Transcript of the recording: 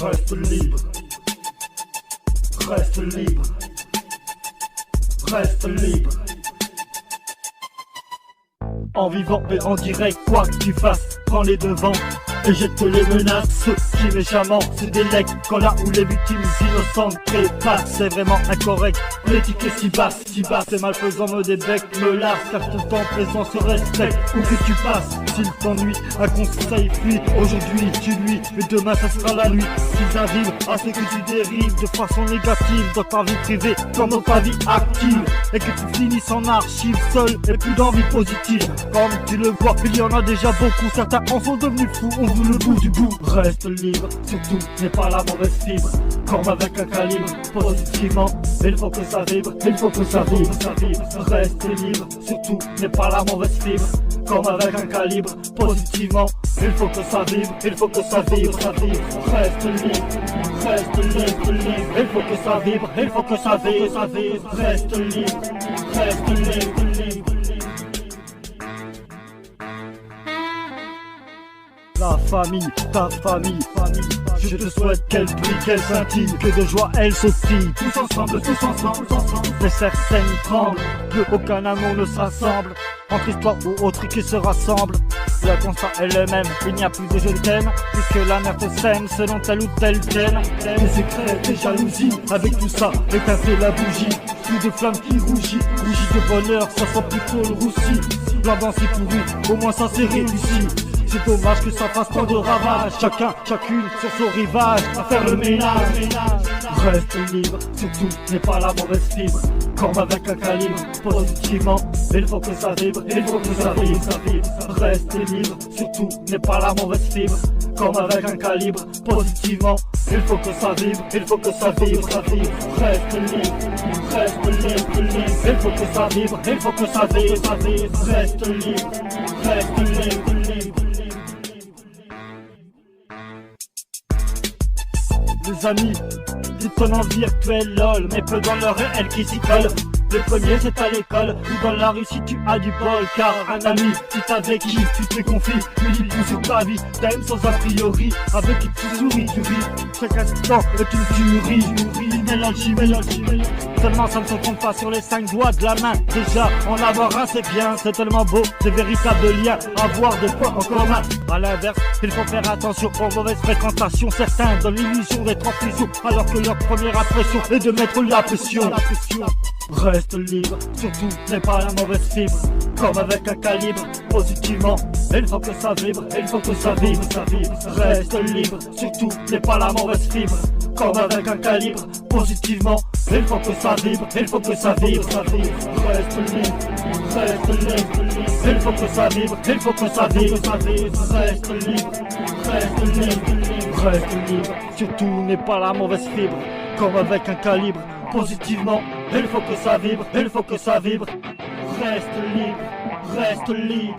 Reste libre, reste libre, reste libre. En vivant et en direct, quoi que tu fasses, prends les devants et jette les menaces. Ceux qui méchamment se délectent quand là où les victimes innocentes trépassent. C'est vraiment incorrect, l'éthique est si basse, ces malfaisants me débectent, me lassent. Car ton temps présent se respecte, où que tu passes. S'il t'ennuie, un conseil, fuis. Aujourd'hui tu nuis, mais demain ça sera la nuit. S'ils arrivent à ce que tu dérives de façon négative dans ta vie privée comme dans ta vie active, et que tu finisses en archive seul et plus d'envie positive. Comme tu le vois, il y en a déjà beaucoup, certains en sont devenus fous, on veut le bout du bout. Reste libre, surtout n'est pas la mauvaise fibre. Comme avec un calibre, positivement, il faut que ça vibre, il faut que ça vibre, ça vibre. Reste libre, surtout n'est pas la mauvaise fibre. Comme avec un calibre, positivement, il faut que ça vibre, il faut que ça vibre, ça vibre. Reste libre, il faut que ça vibre, il faut que ça vibre, ça vibre. Reste libre, reste libre. La famille, ta famille, je te souhaite qu'elle brille, qu'elle scintille, que de joie elle sautille. Tous ensemble, les certaines tremblent, plus aucun amour ne se rassemble. Entre histoire ou autre qui se rassemble, le constat est le même, il n'y a plus de je t'aime, puisque la mère te sème selon tel ou tel thème. Les secrets, les jalousies, avec tout ça, éteindre la bougie. Plus de flammes qui rougit de bonheur, ça sent plutôt le roussi. La danse est pourrie, au moins ça c'est réussi. C'est dommage que ça fasse tant de ravages. Chacun, chacune sur son rivage, à faire le ménage. Reste libre, surtout n'est pas la mauvaise fibre. Comme avec un calibre, positivement, il faut que ça vibre, il faut que ça vibre, ça vibre. Reste libre, surtout n'est pas la mauvaise fibre. Comme avec un calibre, positivement, il faut que ça vibre, il faut que ça vibre, ça vibre. Reste libre, il faut que ça vibre, il faut que ça vibre, ça vibre. Reste libre, reste libre. Les amis, c'est en virtuel lol, mais peu dans le réel qui s'y colle. Le premier c'est à l'école ou dans la rue si tu as du bol. Car un ami, c'est avec qui tu te confies, lui dit tout sur ta vie, t'aimes sans a priori, avec qui tu souris, tu ris. Chaque instant est une tuerie, mélange. Seulement ça ne se compte pas sur les 5 doigts de la main. Déjà en avoir un c'est bien, c'est tellement beau, des véritables liens, avoir des points en commun. A l'inverse, il faut faire attention aux mauvaises fréquentations. Certains donnent l'illusion d'être en fusion, alors que leur première impression est de mettre la pression. Reste libre, surtout n'est pas la mauvaise fibre. Comme avec un calibre, positivement, il faut que ça vibre, il faut que ça vibre, ça vibre. Reste libre, surtout n'est pas la mauvaise fibre. Comme avec un calibre, positivement, il faut que ça vibre, il faut que ça vibre, ça vibre. Reste libre, il faut que ça vibre, il faut que ça vibre, ça vibre. Reste libre, surtout n'est pas la mauvaise fibre. Comme avec un calibre, positivement, il faut que ça vibre, il faut que ça vibre. Reste libre, reste libre.